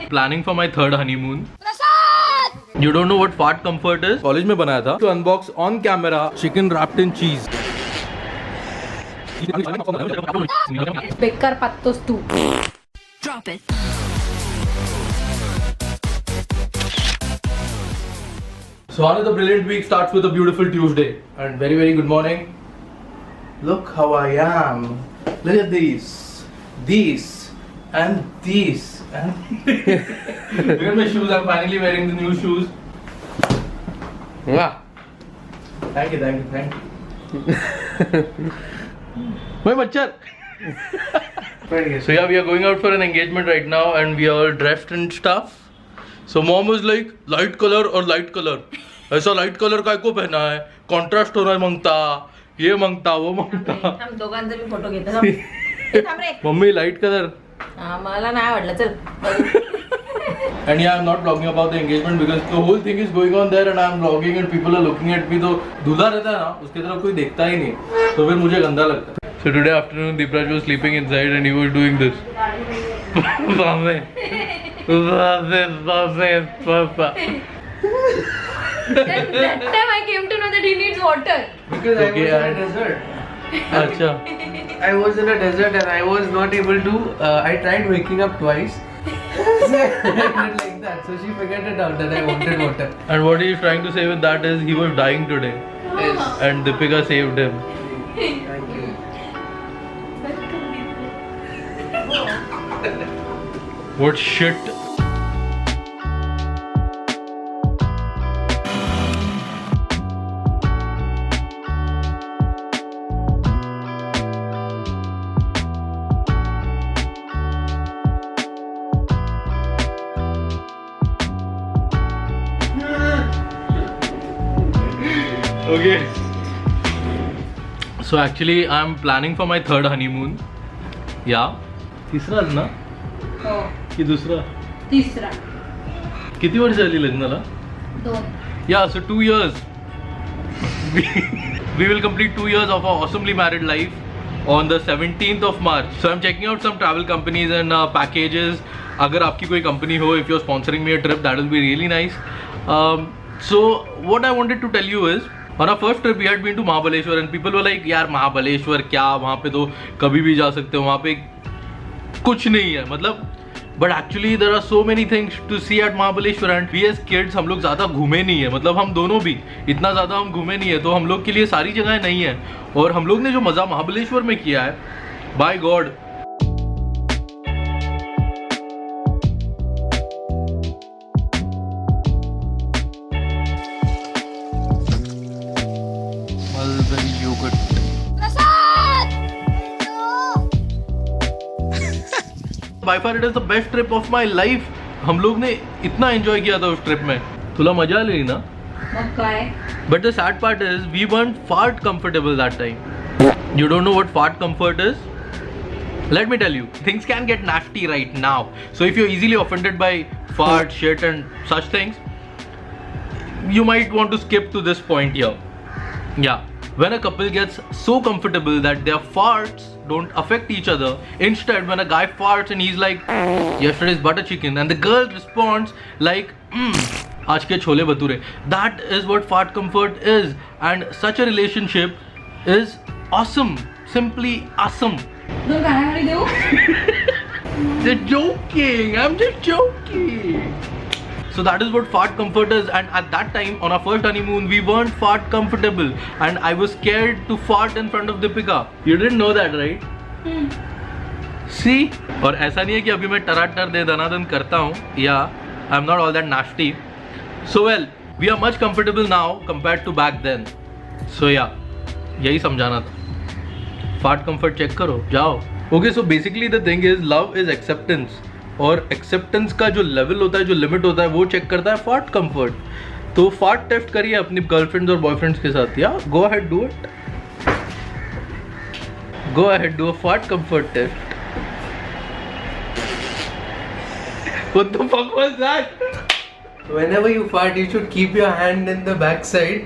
Planning for my third honeymoon. You don't know what fart comfort is? College में बनाया था. To unbox on camera chicken wrapped in cheese. बेकार पातोस तू. Drop it. So another brilliant week starts with a beautiful Tuesday. And very, very good morning. Look how I am. Look at these. These. And these. And look at my shoes. I'm finally wearing the new shoes. Wow. Thank you, thank you, thank you. My bachar. So yeah, we are going out for an engagement right now and we are all dressed and stuff. So mom was like, light color or light color. ऐसा light color काय को पहना है? Contrast होना मांगता, ये मांगता, वो मांगता. हम दोघांचे भी फोटो घेतो. थांब रे. Mummy light color. मला नाही आवडलं चल. And yeah, I'm not vlogging about the engagement because the whole thing is going on there and I'm vlogging and people are looking at me. तो दूल्हा रहता है ना, उसकी तरफ कोई देखता ही नहीं. तो फिर मुझे गंदा लगता है. So today afternoon, Deepraj was sleeping inside and he was doing this. That time I came to know that he needs water. Because Okay, I was in and- a desert. अच्छा. I was in a desert and I was not able to. I tried waking up twice. So I did like that. So she figured it out that I wanted water. And what he is trying to say with that is he was dying today Yes. and Deepika saved him. Thank you. What shit. Okay. So actually I'm planning for my third honeymoon. Yeah. तीसरा ना हो. की दूसरा तिसरा. किती वर्ष झाली लग्नाला? 2. Yeah, so 2 years. We will complete 2 years of our awesomely married life on the 17th of March. So I'm checking out some travel companies and packages. अगर आपकी कोई company हो, if you're sponsoring me a trip, that will be really nice. So what I wanted to tell you is, on our first trip we had been to Mahabaleshwar and people were like, यार महाबलेश्वर क्या, वहाँ पे तो कभी भी जा सकते हो, वहाँ पे कुछ नहीं है मतलब. But actually there are so many things to see at Mahabaleshwar and we as kids हम लोग ज़्यादा घूमे नहीं है, मतलब हम दोनों भी इतना ज़्यादा हम घूमे नहीं है, तो हम लोग के लिए सारी जगहें नहीं है. और हम लोग ने जो मज़ा महाबलेश्वर में किया है, bye god. By far it is the best trip of my life. हम लोग ने इतना एंजॉय किया था उस ट्रिप में. तुला मजा आली ना? मग काय? But the sad part is we weren't fart comfortable that time. You don't know what fart comfort is? Let me tell you, things can get nasty right now. So if you're easily offended by fart, shit and such things, you might want to skip to this point here. Yeah. When a couple gets so comfortable that their farts don't affect each other, instead when a guy farts and he's like, yesterday's butter chicken, and the girl responds like, आज के chole bhature. That is what fart comfort is, and such a relationship is awesome, simply awesome. दोन गाण्यागाडी देऊ? They're joking, I'm just joking. So that is what fart comfort is, and at that time on our first honeymoon we weren't fart comfortable and I was scared to fart in front of Deepika. You didn't know that, right? See? और ऐसा नहीं है कि अभी मैं टराटर दे दनादन करता हूँ, yeah, I'm not all that nasty. So well, we are much comfortable now compared to back then. So yeah, यही समझाना था. Fart comfort check करो, जाओ. Okay, so basically the thing is love is acceptance. और acceptance का जो level होता है, जो लिमिट होता है, वो चेक करता है फार्ट कंफर्ट. तो फार्ट टेस्ट करिए अपनी गर्लफ्रेंड्स और बॉयफ्रेंड्स के साथ. Yeah go ahead, do it. Go ahead, do a fart comfort test. What the fuck was that? Whenever you fart, you should keep your hand in the backside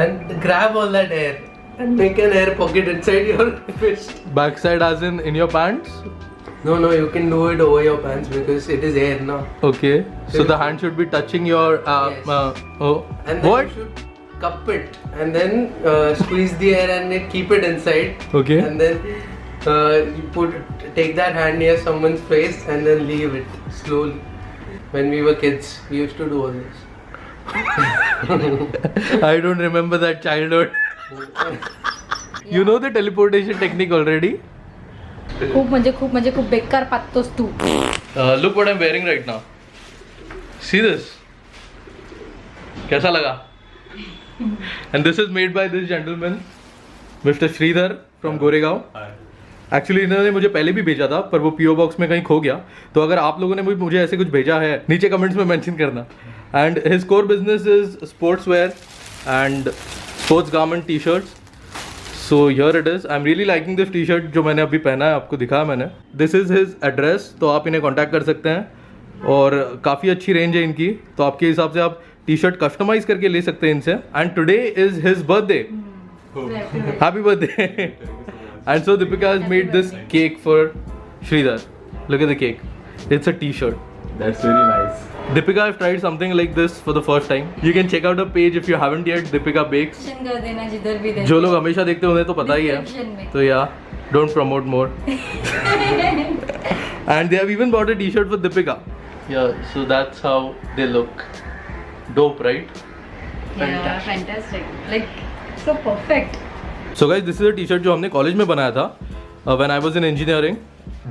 and grab all that air and make an air pocket inside your fist. Backside as in your pants? No, you can do it over your pants because it is air now. Okay. So the hand should be touching your. Yes. Oh. And then What? you should cup it and then squeeze the air and keep it inside. Okay. And then you take that hand near someone's face and then leave it slowly. When we were kids, we used to do all this. I don't remember that childhood. You know the teleportation technique already? खूप बेकार पाहतोस तू. Look what I'm wearing right now. See this? कैसा लगा? And this is made by this gentleman, Mr. Sridhar from Goregaon. Actually इन्होंने मुझे पहले भी भेजा था पर वो पीओ बॉक्स में कहीं खो गया. तो अगर आप लोगों ने मुझे ऐसे कुछ भेजा है नीचे कमेंट्स में मेंशन करना. And his core business is sports wear and sports garment T shirts. So here it is. I am really liking this T shirt जो मैंने अभी पहना है, आपको दिखाया मैंने. दिस इज हिज एड्रेस, तो आप इन्हें कॉन्टैक्ट कर सकते हैं और काफ़ी अच्छी रेंज है इनकी. तो आपके हिसाब से आप टी शर्ट कस्टमाइज करके ले सकते हैं इनसे. And today is his birthday. Happy birthday. And so Deepika has made this cake for Sridhar. Look at the cake. It's a t-shirt. That's very nice. Deepika, I've tried something like this for the first time. You can check out her page if you haven't yet. Deepika Bakes. कर देना जिधर भी देना. जो लोग हमेशा देखते हैं उन्हें तो पता ही Description है. में. तो yeah, don't promote more. And they have even bought a t-shirt for Deepika. Yeah, so that's how they look. Dope, right? Yeah, fantastic. Like so perfect. So guys, this is a t-shirt जो हमने college में बनाया था when I was in engineering.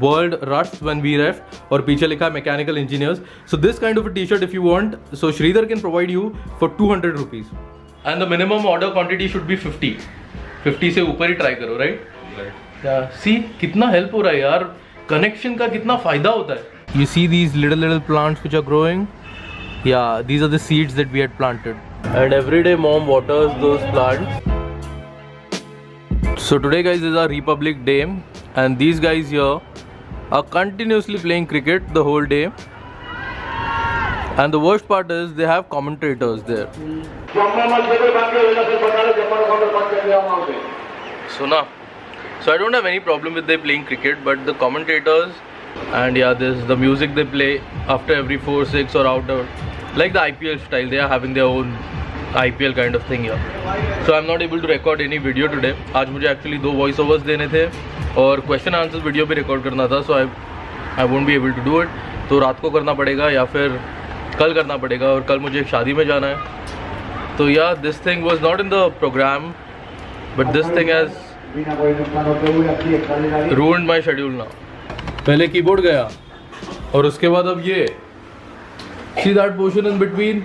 World rushed when we left. और पीछे लिखा है mechanical engineers. So this kind of a t-shirt if you want, so Sridhar can provide you for 200 rupees. And the minimum order quantity should be 50. 50 से ऊपर ही try करो, right? Yeah. See कितना help हो रहा है यार. Connection का कितना फायदा होता है. You see these little plants which are growing? Yeah, these are the seeds that we had planted. And every day mom waters those plants. So today guys is our Republic Day and these guys here are continuously playing cricket the whole day. And the worst part is they have commentators there. So now, so I don't have any problem with them playing cricket, but the commentators and yeah, this the music they play after every 4, 6 or out, like the IPL style, they are having their own IPL kind of thing here. So I'm not able to record any video today. आज मुझे actually 2 voice overs देने थे और question answers video भी record करना था. So I won't be able to do it. तो रात को करना पड़ेगा या फिर कल करना पड़ेगा और कल मुझे एक शादी में जाना है. तो yeah this thing was not in the program but this thing has ruined my schedule now. पहले कीबोर्ड गया और उसके बाद अब ये see that portion in between.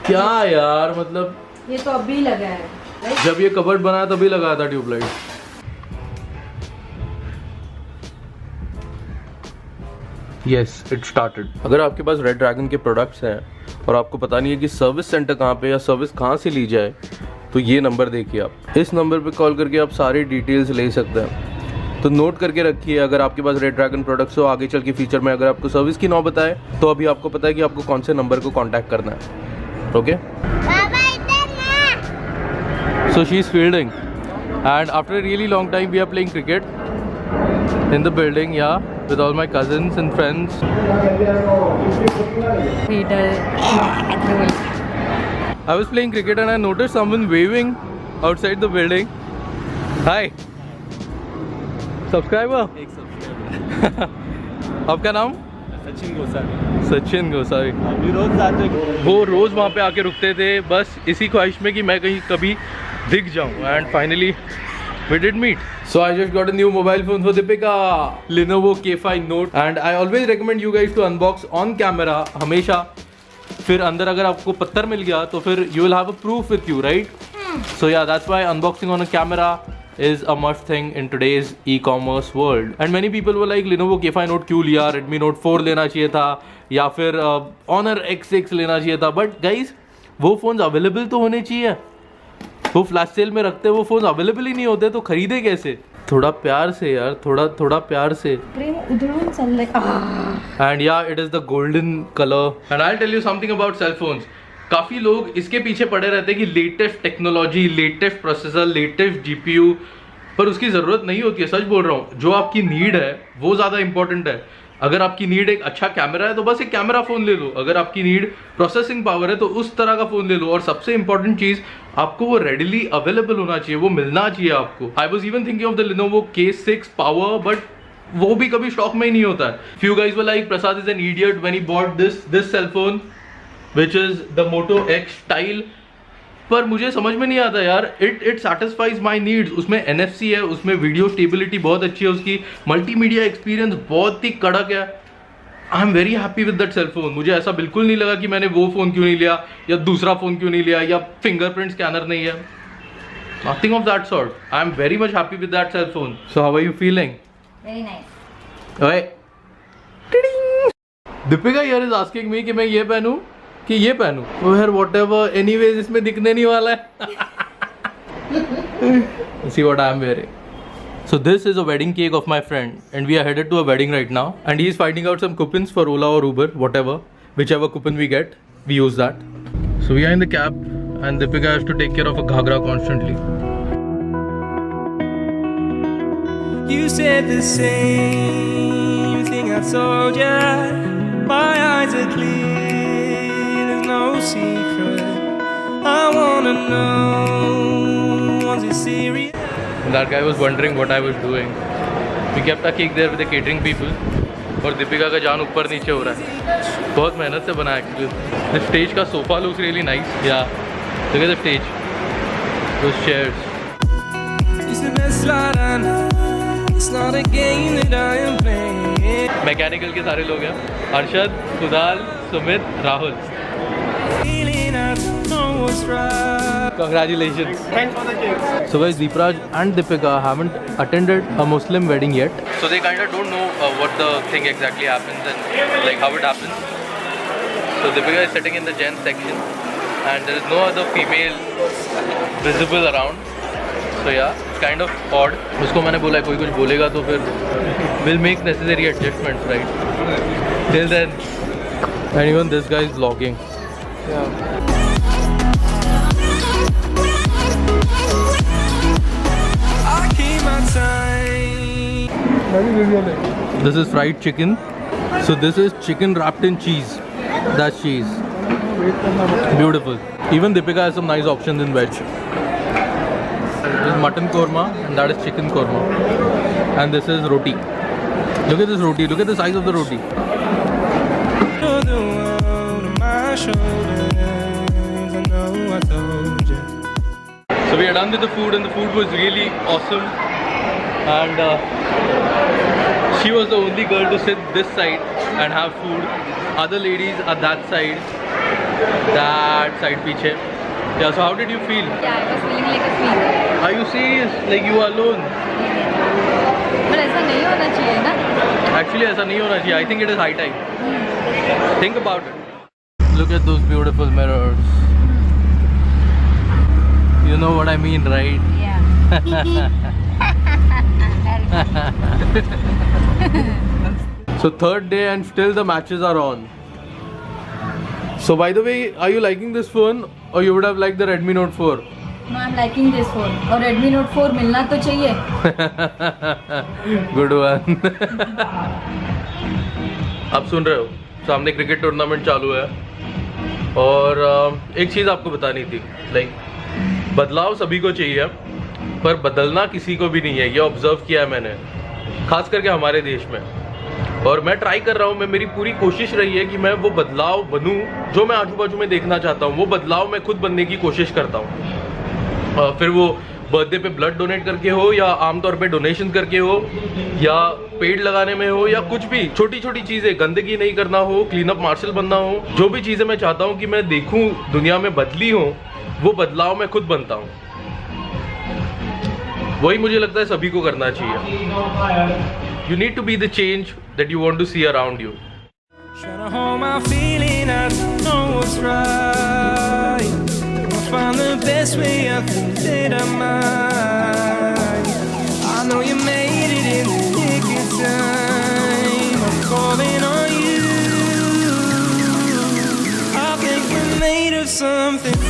क्या यार, मतलब ये तो अभी लगा है. जब ये कबर्ड बनाया तभी लगाया था ट्यूबलाइट. Yes it started. अगर आपके पास रेड ड्रैगन के प्रोडक्ट्स हैं और आपको पता नहीं है कि सर्विस सेंटर कहाँ पे या सर्विस कहाँ से ली जाए, तो ये नंबर देखिए. आप इस नंबर पे कॉल करके आप सारी डिटेल्स ले सकते हैं. तो नोट करके रखिए, अगर आपके पास रेड ड्रैगन प्रोडक्ट्स हो, आगे चल के फ्यूचर में अगर आपको सर्विस की नौबत आए तो अभी आपको पता है कि आपको कौन से नंबर को कॉन्टैक्ट करना है. Okay. So she's fielding, and after a really long time, we are playing cricket in the building. Yeah, with all my cousins and friends. I was playing cricket and I noticed someone waving outside the building. Hi. Subscriber. एक subscriber. आपका नाम? सचिन गोसावी. सचिन गोसावी. अभी रोज आते. वो रोज वहाँ पे आके रुकते थे बस इसी ख्वाहिश में कि मैं कहीं कभी दिख जाऊँ. And finally we did meet. So I just got a new mobile phone for Deepika, Lenovo K5 Note, and I always recommend you guys to unbox on camera हमेशा. फिर अंदर अगर आपको पत्थर मिल गया तो फिर you will have a proof with you, right? So yeah, that's why unboxing on a camera is a must thing in today's e-commerce world. And many people were like, Lenovo K5 Note क्यों लिया, Redmi Note 4 लेना चाहिए था या फिर Honor X6 लेना चाहिए था. बट गाइज वो फोन्स अवेलेबल तो होने चाहिए. वो फ्लैश सेल में रखते वो फोन अवेलेबल ही नहीं होते तो खरीदे कैसे. थोड़ा प्यार से यार, थोड़ा प्यार से. प्रेम उधळून चाललंय. And yeah it is the golden colour. And I tell you something about cell phones. काफ़ी लोग इसके पीछे पड़े रहते हैं कि latest technology, latest processor, latest GPU, पर उसकी ज़रूरत नहीं होती है, सच बोल रहा हूँ। जो आपकी नीड है वो ज़्यादा इंपॉर्टेंट है। अगर आपकी नीड एक अच्छा कैमरा है तो बस एक कैमरा फ़ोन ले लो, अगर आपकी नीड प्रोसेसिंग पावर है तो उस तरह का फ़ोन ले लो, और सबसे इंपॉर्टेंट चीज़ आपको वो रेडिली अवेलेबल होना चाहिए, वो मिलना चाहिए आपको। I was even thinking of the Lenovo K6 Power, but वो भी कभी स्टॉक में ही नहीं होता है। Few guys were like Prasad is an idiot when he bought this cell phone which is the Moto X Style, पर मुझे समझ में नहीं आता यार। It satisfies my needs. उसमें NFC है, उसमें वीडियो स्टेबिलिटी बहुत अच्छी है, उसकी मल्टीमीडिया एक्सपीरियंस बहुत ही कड़क है। I am very happy with that cell phone. मुझे ऐसा बिल्कुल नहीं लगा कि मैंने वो फ़ोन क्यों नहीं लिया या दूसरा फ़ोन क्यों नहीं लिया या फिंगरप्रिंट स्कैनर नहीं है, nothing of that sort. I am very much happy with that cell phone. So how are you feeling? Very nice. ओए दीपिका यार इज आस्किंग मी कि मैं ये पहनूं कि ये पहनूं। ओ यार व्हाटएवर, एनीवेज इसमें दिखने नहीं वाला है। See what I am wearing. So this is a wedding cake of my friend and we are headed to a wedding right now and he is finding out some coupons for Ola or Uber, whatever, whichever coupon we get, we use that. So we are in the cab and Deepika has to take care of a ghagra constantly. You said the same thing I told ya. My eyes are clear, there's no secret. I wanna know, was it serious? That guy was wondering what I was doing. We kept a cake there with the catering people. और दीपिका का जान ऊपर नीचे हो रहा है, बहुत मेहनत से बना एक्चुअली। The stage का sofa looks really nice. Yeah, look at the stage. Those chairs. It's the best light I know. It's not a game that I am playing. Mechanical के सारे लोग हैं, अर्शद, कुदाल, Sumit, Rahul. Feeling I don't know what's right. Congratulations. Thanks for the cake. So guys, Deepraj and Deepika haven't attended a Muslim wedding yet. So they kind of don't know what the thing exactly happens and like how it happens. So Deepika is sitting in the gents section and there is no other female visible around. So yeah, it's kind of odd. उसको मैंने बोला कोई कुछ बोलेगा तो फिर we'll make necessary adjustments, right? Till then, and even this guy is vlogging. I keep my time. This is fried chicken. So this is chicken wrapped in cheese. That's cheese. Beautiful. Even Deepika has some nice options in veg. This is mutton korma and that is chicken korma. And this is roti. Look at this roti. Look at the size of the roti. You're the world on my shoulders. I know I told you. So we are done with the food and the food was really awesome. And she was the only girl to sit this side and have food. Other ladies are that side piche. Yeah, so how did you feel? Yeah, I was feeling like a queen. Are you serious? Like you are alone? But ऐसा नहीं होना चाहिए ना? Actually ऐसा नहीं होना चाहिए. I think it is high time. Think about it. Look at those beautiful mirrors. You know what I mean, right? Yeah. So third day and still the matches are on. So by the way, are you liking this phone or you would have liked the Redmi Note 4? No, I'm liking this phone. और Redmi Note 4 मिलना तो चाहिए. Good one. आप सुन रहे हो, सामने cricket tournament चालू है और एक चीज़ आपको बतानी थी, लाइक बदलाव सभी को चाहिए पर बदलना किसी को भी नहीं है। ये ऑब्जर्व किया है मैंने, खास करके हमारे देश में, और मैं ट्राई कर रहा हूँ। मैं मेरी पूरी कोशिश रही है कि मैं वो बदलाव बनूँ जो मैं आजू बाजू में देखना चाहता हूँ। वो बदलाव मैं खुद बनने की कोशिश करता हूँ। फिर वो बर्थडे पे ब्लड डोनेट करके हो या आमतौर पे डोनेशन करके हो या पेड़ लगाने में हो या कुछ भी छोटी छोटी चीज़ें, गंदगी नहीं करना हो, क्लीन अप मार्शल बनना हो, जो भी चीज़ें मैं चाहता हूँ कि मैं देखूँ दुनिया में बदली हो, वो बदलाव मैं खुद बनता हूँ। वही मुझे लगता है सभी को करना चाहिए। You need to be the change that you want to see around you. Trying to hold my feeling, I don't know what's right. I'll find the best way, I think that I might. I know you made it in the nick of time. I'm calling on you. I think we're made of something